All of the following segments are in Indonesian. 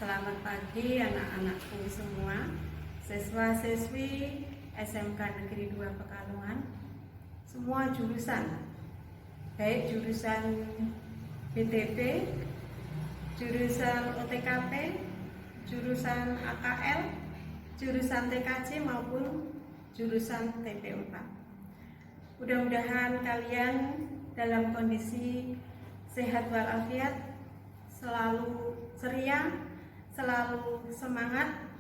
Selamat pagi anak-anakku semua, siswa-siswi SMK Negeri 2 Pekalongan, semua jurusan, baik jurusan BTP, jurusan OTKP, jurusan AKL, jurusan TKJ maupun jurusan TP4. Mudah-mudahan kalian dalam kondisi sehat walafiat, selalu ceria, selalu semangat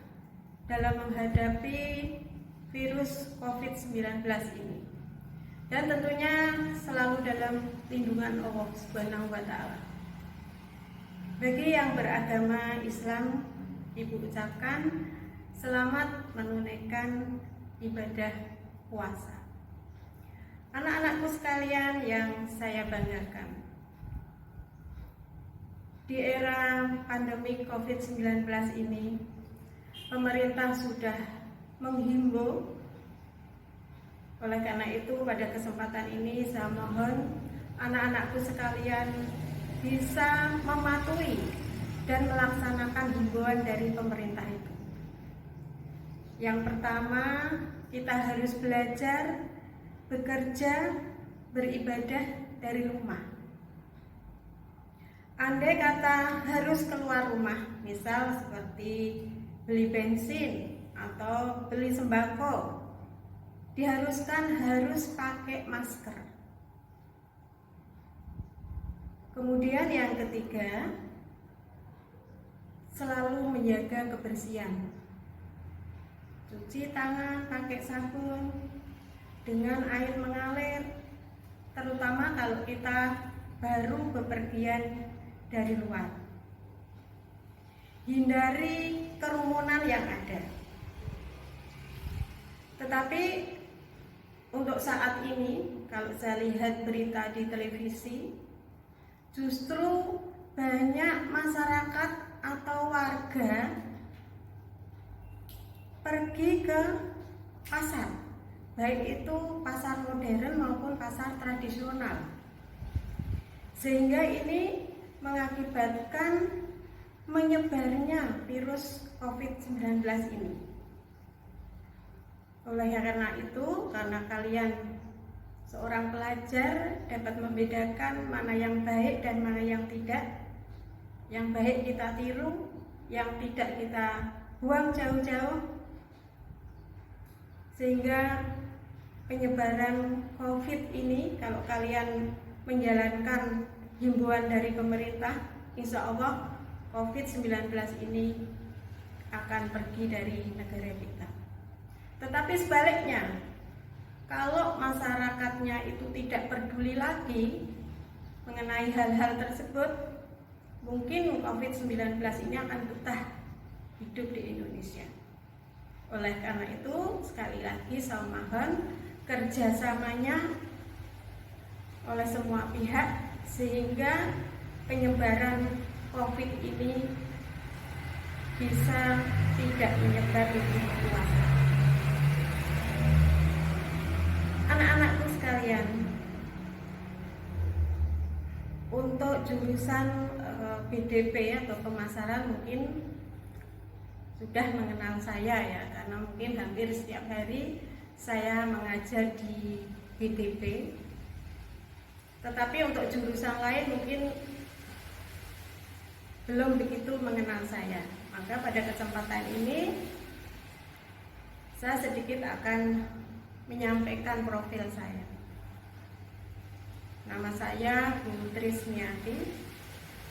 dalam menghadapi virus COVID-19 ini, dan tentunya selalu dalam lindungan Allah Subhanahu wa Ta'ala. Bagi yang beragama Islam, Ibu ucapkan selamat menunaikan ibadah puasa. Anak-anakku sekalian yang saya banggakan, di era pandemi COVID-19 ini, pemerintah sudah menghimbau. Oleh karena itu, pada kesempatan ini saya mohon anak-anakku sekalian bisa mematuhi dan melaksanakan himbauan dari pemerintah itu. Yang pertama, kita harus belajar, bekerja, beribadah dari rumah. Andai kata harus keluar rumah, misal seperti beli bensin atau beli sembako, diharuskan harus pakai masker. Kemudian yang ketiga, selalu menjaga kebersihan. Cuci tangan pakai sabun dengan air mengalir, terutama kalau kita baru bepergian dari luar. Hindari kerumunan yang ada. Tetapi untuk saat ini, kalau saya lihat berita di televisi, justru banyak masyarakat atau warga pergi ke pasar, baik itu pasar modern maupun pasar tradisional, sehingga ini mengakibatkan menyebarnya virus COVID-19 ini. Oleh karena itu, karena kalian seorang pelajar dapat membedakan mana yang baik dan mana yang tidak. Yang baik kita tiru, yang tidak kita buang jauh-jauh, sehingga penyebaran COVID ini, kalau kalian menjalankan himbauan dari pemerintah, insya Allah COVID-19 ini akan pergi dari negara kita. Tetapi sebaliknya, kalau masyarakatnya itu tidak peduli lagi mengenai hal-hal tersebut, mungkin COVID-19 ini akan betah hidup di Indonesia. Oleh karena itu, sekali lagi saya mohon kerjasamanya oleh semua pihak, sehingga penyebaran COVID ini bisa tidak menyebar lebih luas. Anak-anakku sekalian, untuk jurusan BDP atau pemasaran mungkin sudah mengenal saya ya, karena mungkin hampir setiap hari saya mengajar di BDP. Tetapi untuk jurusan lain mungkin belum begitu mengenal saya. Maka pada kesempatan ini saya sedikit akan menyampaikan profil saya. Nama saya Bu Trismiati.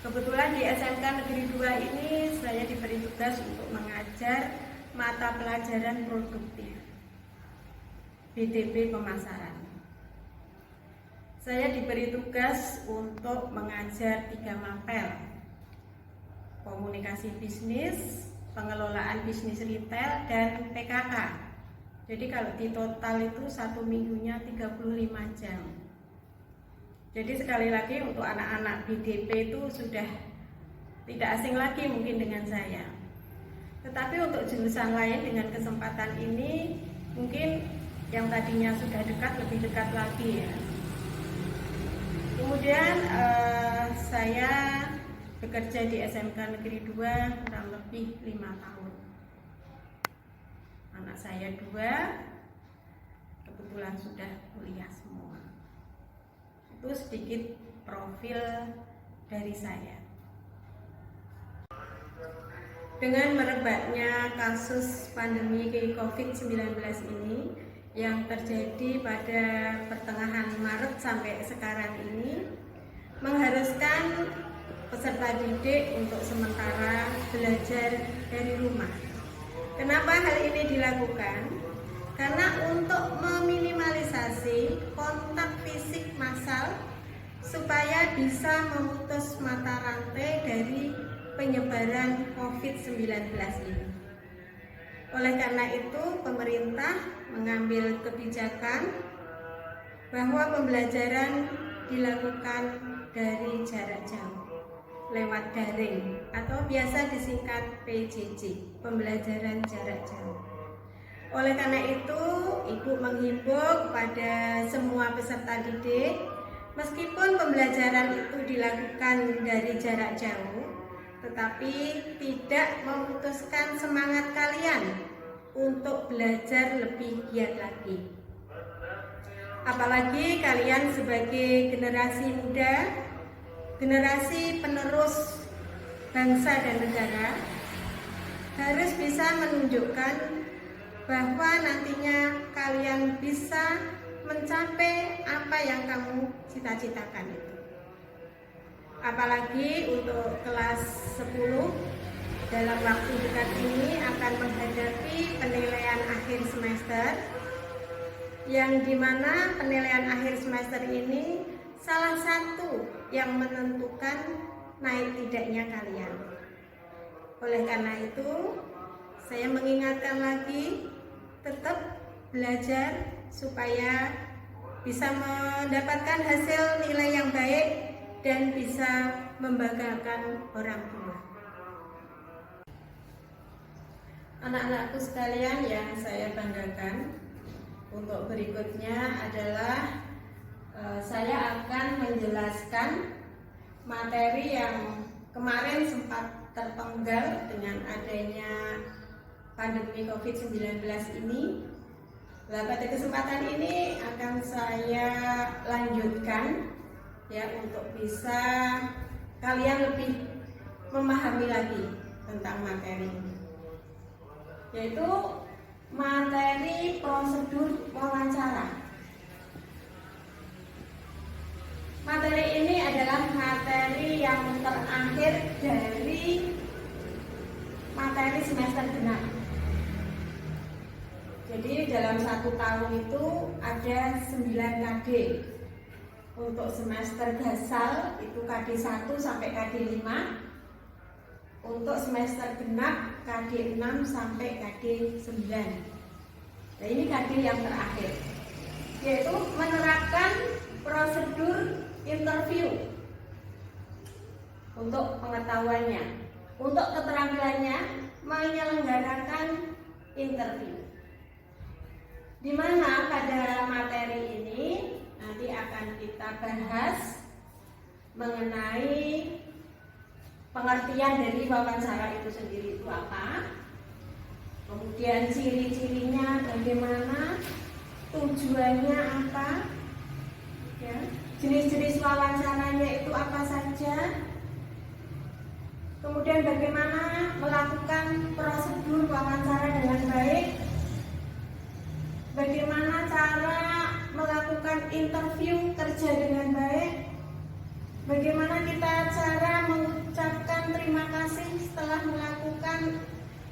Kebetulan di SMK Negeri 2 ini saya diberi tugas untuk mengajar mata pelajaran produktif BDP pemasaran. Saya diberi tugas untuk mengajar 3 mapel: komunikasi bisnis, pengelolaan bisnis retail, dan PKK. Jadi kalau di total itu 1 minggunya 35 jam. Jadi sekali lagi, untuk anak-anak BDP itu sudah tidak asing lagi mungkin dengan saya. Tetapi untuk jurusan lain, dengan kesempatan ini mungkin yang tadinya sudah dekat, lebih dekat lagi ya. Kemudian saya bekerja di SMK Negeri 2 kurang lebih 5 tahun. Anak saya 2, kebetulan sudah kuliah semua. Itu sedikit profil dari saya. Dengan merebaknya kasus pandemi COVID-19 ini yang terjadi pada pertengahan Maret sampai sekarang ini, mengharuskan peserta didik untuk sementara belajar dari rumah. Kenapa hal ini dilakukan? Karena untuk meminimalisasi kontak fisik massal supaya bisa memutus mata rantai dari penyebaran COVID-19 ini. Oleh karena itu, pemerintah mengambil kebijakan bahwa pembelajaran dilakukan dari jarak jauh lewat daring atau biasa disingkat PJJ, pembelajaran jarak jauh. Oleh karena itu, Ibu menghimbau kepada semua peserta didik, meskipun pembelajaran itu dilakukan dari jarak jauh, tetapi tidak memutuskan semangat kalian untuk belajar lebih giat lagi. Apalagi kalian sebagai generasi muda, generasi penerus bangsa dan negara, harus bisa menunjukkan bahwa nantinya kalian bisa mencapai apa yang kamu cita-citakan itu. Apalagi untuk kelas 10 dalam waktu dekat ini akan menghadapi penilaian akhir semester, yang dimana penilaian akhir semester ini salah satu yang menentukan naik tidaknya kalian. Oleh karena itu, saya mengingatkan lagi, tetap belajar supaya bisa mendapatkan hasil nilai yang baik dan bisa membanggakan orang tua. Anak-anakku sekalian yang saya banggakan, untuk berikutnya adalah saya akan menjelaskan materi yang kemarin sempat terpenggal dengan adanya pandemi COVID-19 ini. Pada kesempatan ini akan saya lanjutkan ya, untuk bisa kalian lebih memahami lagi tentang materi ini, yaitu materi prosedur wawancara. Materi ini adalah materi yang terakhir dari materi semester genap. Jadi dalam 1 tahun itu ada 9 KD. Untuk semester gasal itu KD 1 sampai KD 5. Untuk semester genap KD 6 sampai KD 9. Nah, ini KD yang terakhir, yaitu menerapkan prosedur interview. Untuk pengetahuannya, untuk keterampilannya menyelenggarakan interview, di mana pada materi ini nanti akan kita bahas mengenai pengertian dari wawancara itu sendiri itu apa, kemudian ciri-cirinya bagaimana, tujuannya apa, ya, jenis-jenis wawancaranya itu apa saja, kemudian bagaimana melakukan prosedur wawancara dengan baik, bagaimana cara melakukan interview kerja dengan baik, bagaimana kita cara mengucapkan terima kasih setelah melakukan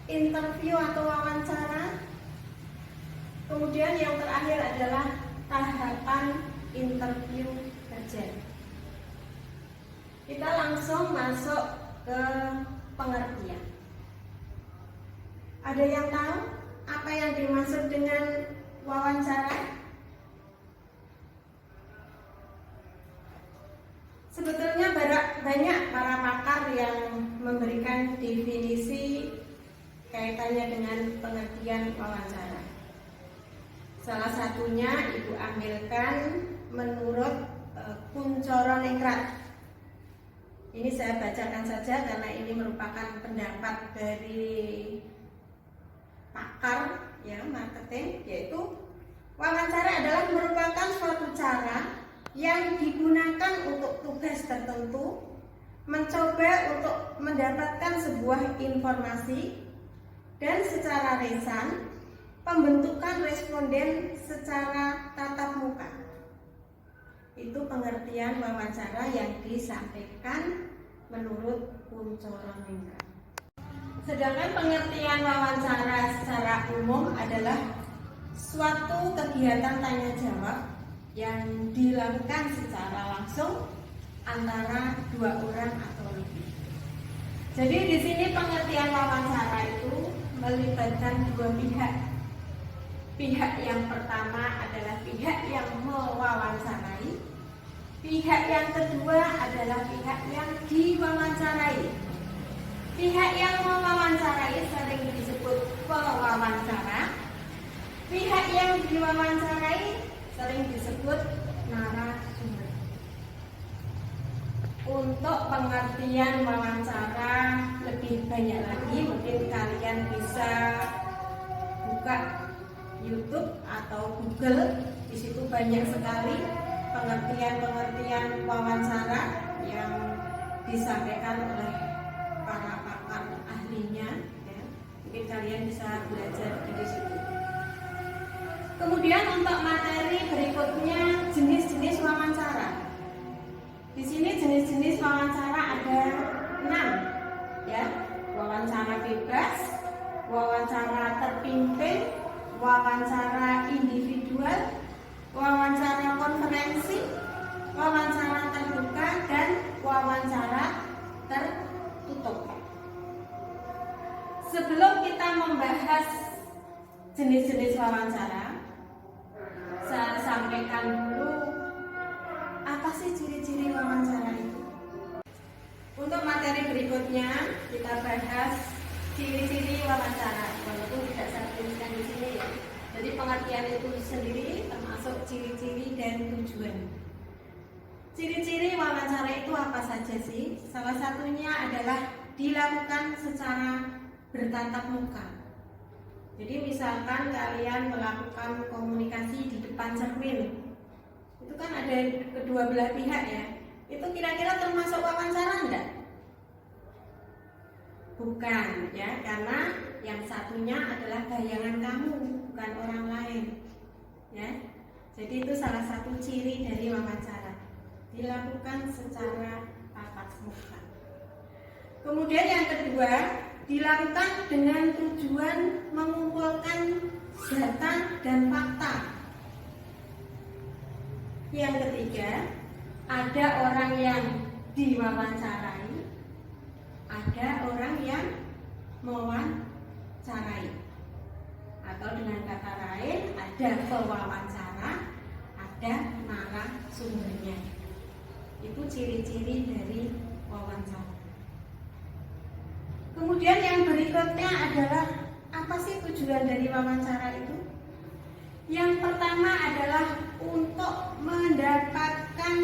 interview atau wawancara. Kemudian yang terakhir adalah tahapan interview kerja. Kita langsung masuk ke pengertian. Ada yang tahu apa yang dimaksud dengan wawancara? Sebetulnya banyak para pakar yang memberikan definisi kaitannya dengan pengertian wawancara. Salah satunya Ibu ambilkan menurut Kuncoro Ningrat. Ini saya bacakan saja karena ini merupakan pendapat dari pakar ya marketing, yaitu wawancara adalah merupakan suatu cara yang digunakan untuk tugas tertentu, mencoba untuk mendapatkan sebuah informasi, dan secara lisan pembentukan responden secara tatap muka. Itu pengertian wawancara yang disampaikan menurut Kunchoro-Mingka. Sedangkan pengertian wawancara secara umum adalah suatu kegiatan tanya jawab yang dilakukan secara langsung antara dua orang atau lebih. Jadi di sini pengertian wawancara itu melibatkan dua pihak. Pihak yang pertama adalah pihak yang mewawancarai, pihak yang kedua adalah pihak yang diwawancarai. Pihak yang mewawancarai sering disebut pewawancara, pihak yang diwawancarai sering disebut narasumber. Untuk pengertian wawancara lebih banyak lagi, mungkin kalian bisa buka YouTube atau Google. Di situ banyak sekali pengertian wawancara yang disampaikan oleh para pakar ahlinya ya. Mungkin kalian bisa belajar dari situ. Kemudian untuk materi berikutnya, jenis-jenis wawancara. Di sini jenis-jenis wawancara ada 6 ya. Wawancara bebas, wawancara terpimpin, wawancara individual, wawancara konferensi, wawancara terbuka, dan wawancara tertutup. Sebelum kita membahas jenis-jenis wawancara, saya sampaikan dulu apa sih ciri-ciri wawancara itu. Untuk materi berikutnya kita bahas ciri-ciri wawancara, walaupun tidak saya tuliskan di sini ya. Jadi pengertian itu sendiri termasuk ciri-ciri dan tujuan. Ciri-ciri wawancara itu apa saja sih? Salah satunya adalah dilakukan secara bertatap muka. Jadi misalkan kalian melakukan komunikasi di depan cermin, itu kan ada kedua belah pihak ya. Itu kira-kira termasuk wawancara enggak? Bukan ya, karena yang satunya adalah bayangan kamu, bukan orang lain ya. Jadi itu salah satu ciri dari wawancara, dilakukan secara tatap muka. Kemudian yang kedua, dilakukan dengan tujuan mengumpulkan data dan fakta. Yang ketiga, ada orang yang diwawancarai, ada orang yang mewawancarai, atau dengan kata lain ada pewawancara, ada narasumbernya. Itu ciri-ciri dari wawancara. Kemudian yang berikutnya adalah apa sih tujuan dari wawancara itu? Yang pertama adalah untuk mendapatkan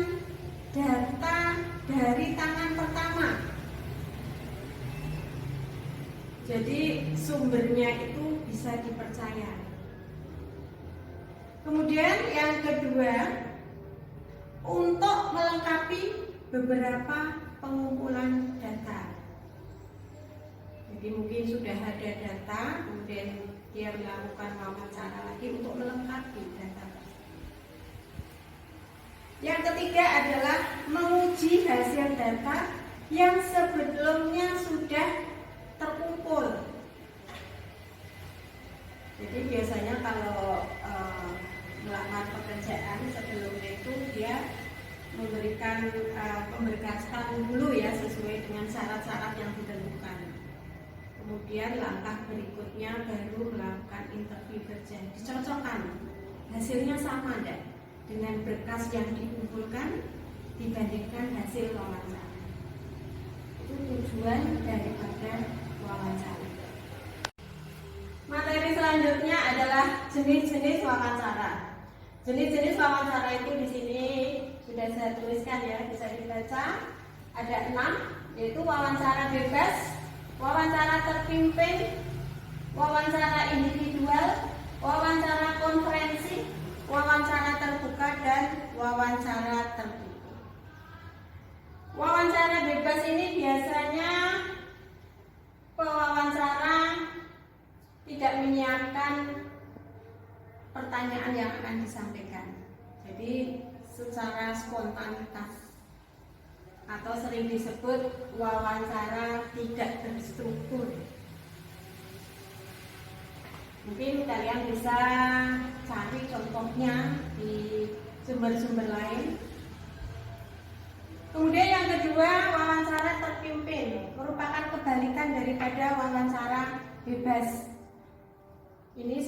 data dari tangan pertama. Jadi sumbernya itu bisa dipercaya. Kemudian yang kedua, untuk melengkapi beberapa pengumpulan data. Jadi mungkin sudah ada data, kemudian dia melakukan wawancara lagi untuk melengkapi data. Yang ketiga adalah menguji hasil data yang sebelumnya sudah terkumpul. Jadi biasanya kalau melakukan pekerjaan sebelumnya itu dia memberikan pemberkasan dulu ya, sesuai dengan syarat-syarat yang ditentukan. Kemudian langkah berikutnya baru melakukan interview kerja, dicocokkan hasilnya sama enggak dengan berkas yang dikumpulkan dibandingkan hasil wawancara. Itu tujuan daripada wawancara. Materi selanjutnya adalah jenis-jenis wawancara. Jenis-jenis wawancara itu di sini sudah saya tuliskan ya, bisa dibaca. ada 6, yaitu wawancara bebas, wawancara terpimpin, wawancara individual, wawancara konferensi, wawancara terbuka, dan wawancara tertutup. Wawancara bebas ini biasanya pewawancara tidak menyiapkan pertanyaan yang akan disampaikan. Jadi secara spontanitas, atau sering disebut wawancara tidak terstruktur. Mungkin kalian bisa cari contohnya di sumber-sumber lain. Kemudian yang kedua, wawancara terpimpin merupakan kebalikan daripada wawancara bebas. Ini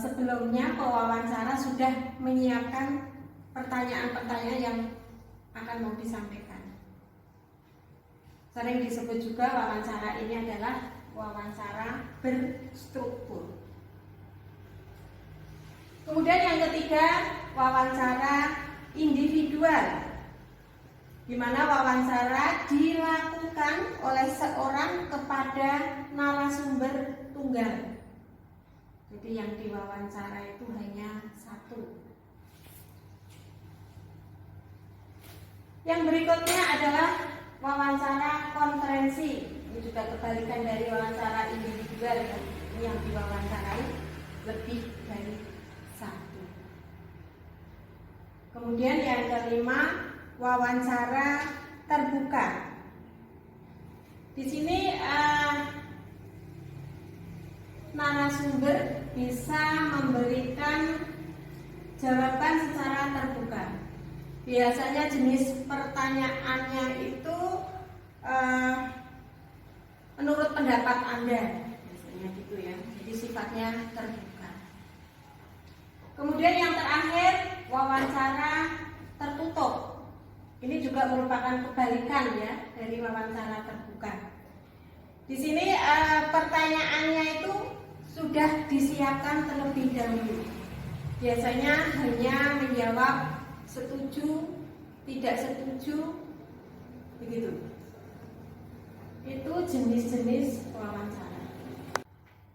sebelumnya pewawancara sudah menyiapkan pertanyaan-pertanyaan yang akan mau disampaikan. Sering disebut juga wawancara ini adalah wawancara berstruktur. Kemudian yang ketiga, wawancara individual, di mana wawancara dilakukan oleh seorang kepada narasumber tunggal. Jadi yang diwawancara itu hanya satu. Yang berikutnya adalah wawancara konferensi. Ini juga kebalikan dari wawancara individual, ini yang diwawancarai lebih dari satu. Kemudian yang kelima, wawancara terbuka. Di sini narasumber bisa memberikan jawaban secara terbuka. Biasanya jenis pertanyaannya itu menurut pendapat Anda, biasanya gitu ya. Jadi sifatnya terbuka. Kemudian yang terakhir, wawancara tertutup. Ini juga merupakan kebalikan ya dari wawancara terbuka. Di sini pertanyaannya itu sudah disiapkan terlebih dahulu. Biasanya hanya menjawab setuju, tidak setuju, begitu. Itu jenis-jenis wawancara.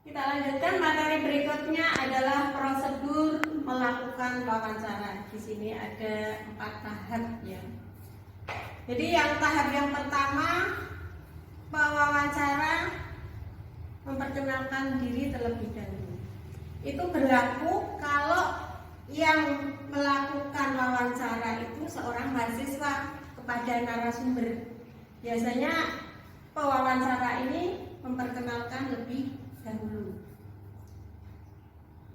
Kita lanjutkan, materi berikutnya adalah prosedur melakukan wawancara. Di sini ada 4 tahap ya. Jadi yang tahap yang pertama, pewawancara memperkenalkan diri terlebih dahulu. Itu berlaku kalau yang melakukan wawancara itu seorang mahasiswa kepada narasumber. Biasanya pewawancara ini memperkenalkan lebih dahulu.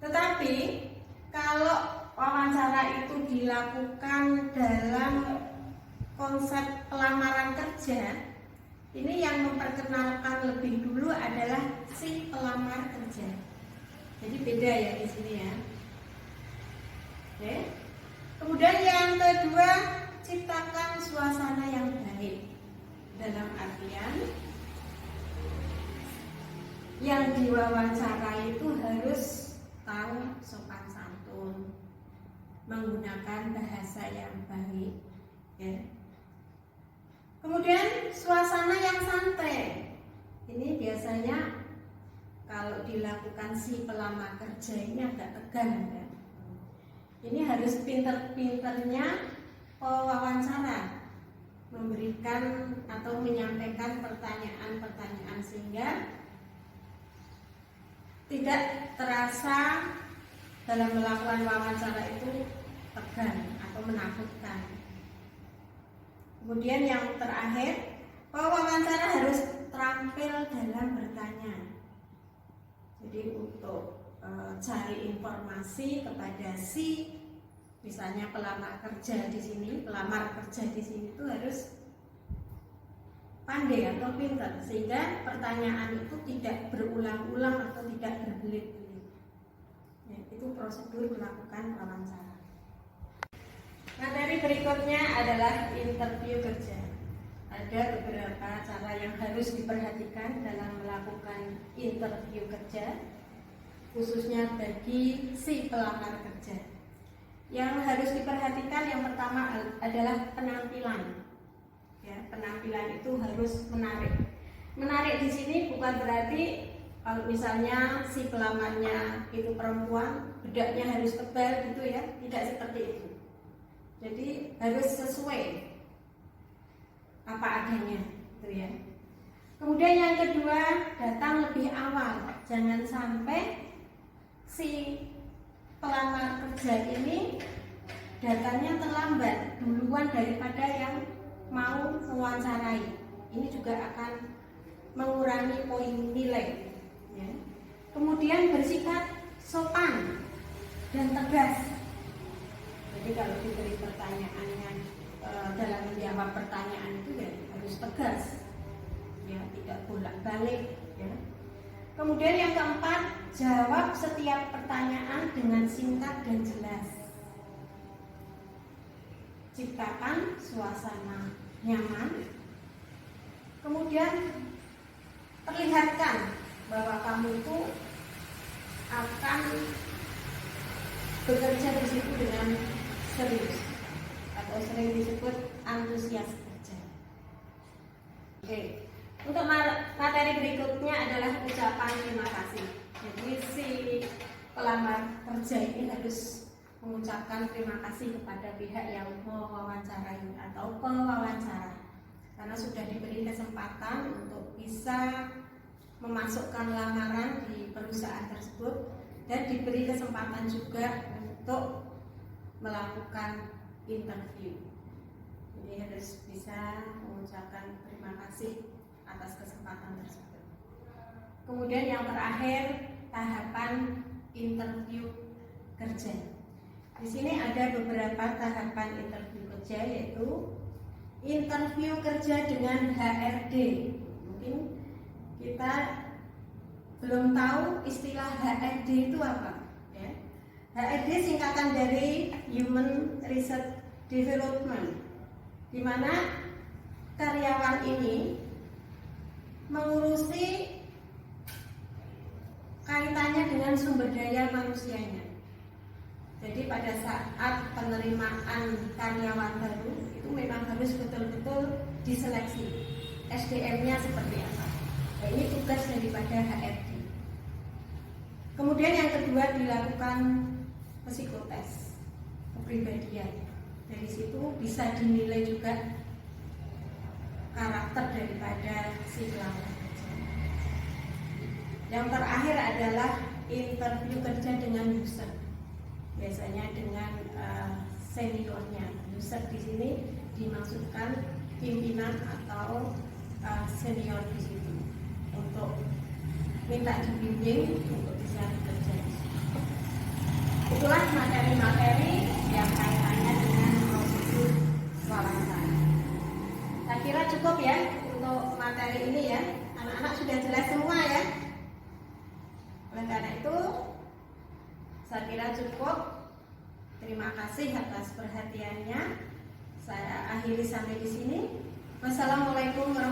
Tetapi kalau wawancara itu dilakukan dalam konsep pelamaran kerja, ini yang memperkenalkan lebih dulu adalah si pelamar kerja. Jadi beda ya di sini ya. Oke. Kemudian yang kedua, ciptakan suasana yang baik. Dalam artian yang diwawancara itu harus tahu sopan santun, menggunakan bahasa yang baik ya. Kemudian suasana yang santai. Ini biasanya kalau dilakukan si pelamar kerja ini agak tegang ya. Ini harus pinter-pinternya pewawancara memberikan atau menyampaikan pertanyaan-pertanyaan sehingga tidak terasa dalam melakukan wawancara itu tegang atau menakutkan. Kemudian yang terakhir, pewawancara harus terampil dalam bertanya. Jadi untuk cari informasi kepada si, misalnya pelamar kerja di sini itu harus pandai atau pintar sehingga pertanyaan itu tidak berulang-ulang atau tidak berbelit-belit. Ya, itu prosedur melakukan wawancara. Materi berikutnya adalah interview kerja. Ada beberapa cara yang harus diperhatikan dalam melakukan interview kerja, khususnya bagi si pelamar kerja. Yang harus diperhatikan yang pertama adalah penampilan. Ya, penampilan itu harus menarik. Menarik di sini bukan berarti kalau misalnya si pelamarnya itu perempuan, bedaknya harus tebal gitu ya, tidak seperti itu. Jadi harus sesuai apa adanya, gitu ya. Kemudian yang kedua, datang lebih awal. Jangan sampai si pelamar kerja ini datangnya terlambat duluan daripada yang mau mewawancarai. Ini juga akan mengurangi poin nilai. Ya. Kemudian bersikap sopan dan tegas. Jadi kalau diberi pertanyaannya dalam menjawab pertanyaan itu ya harus tegas, ya tidak bolak-balik. Ya. Kemudian yang keempat, jawab setiap pertanyaan dengan singkat dan jelas. Ciptakan suasana nyaman. Kemudian perlihatkan bahwa kamu itu akan bekerja di situ dengan serius atau sering disebut antusias kerja. Oke. Untuk materi berikutnya adalah ucapan terima kasih. Jadi si pelamar kerja ini harus mengucapkan terima kasih kepada pihak yang mewawancarai atau pewawancara, karena sudah diberi kesempatan untuk bisa memasukkan lamaran di perusahaan tersebut dan diberi kesempatan juga untuk melakukan interview. Jadi harus bisa mengucapkan terima kasih atas kesempatan tersebut. Kemudian yang terakhir, tahapan interview kerja. Di sini ada beberapa tahapan interview kerja, yaitu interview kerja dengan HRD. Mungkin kita belum tahu istilah HRD itu apa. Ya. HRD singkatan dari Human Research Development, di mana karyawan ini mengurusi kaitannya dengan sumber daya manusianya. Jadi pada saat penerimaan karyawan baru itu memang harus betul-betul diseleksi SDM-nya seperti apa. Nah, ini tugas daripada HRD. Kemudian yang kedua, dilakukan psikotes kepribadian. Dari situ bisa dinilai juga karakter daripada si pelamar kerja. Yang terakhir adalah interview kerja dengan user. Biasanya dengan seniornya. User di sini dimaksudkan pimpinan atau senior di situ, untuk minta dibimbing untuk bisa bekerja di situ. Itulah materi-materi yang kaitannya dengan prosedur wawancara. Saya kira cukup ya untuk materi ini ya. Anak-anak sudah jelas semua ya. Oleh karena itu saya kira cukup. Terima kasih atas perhatiannya. Saya akhiri sampai di sini. Wassalamualaikum warahmatullahi wabarakatuh.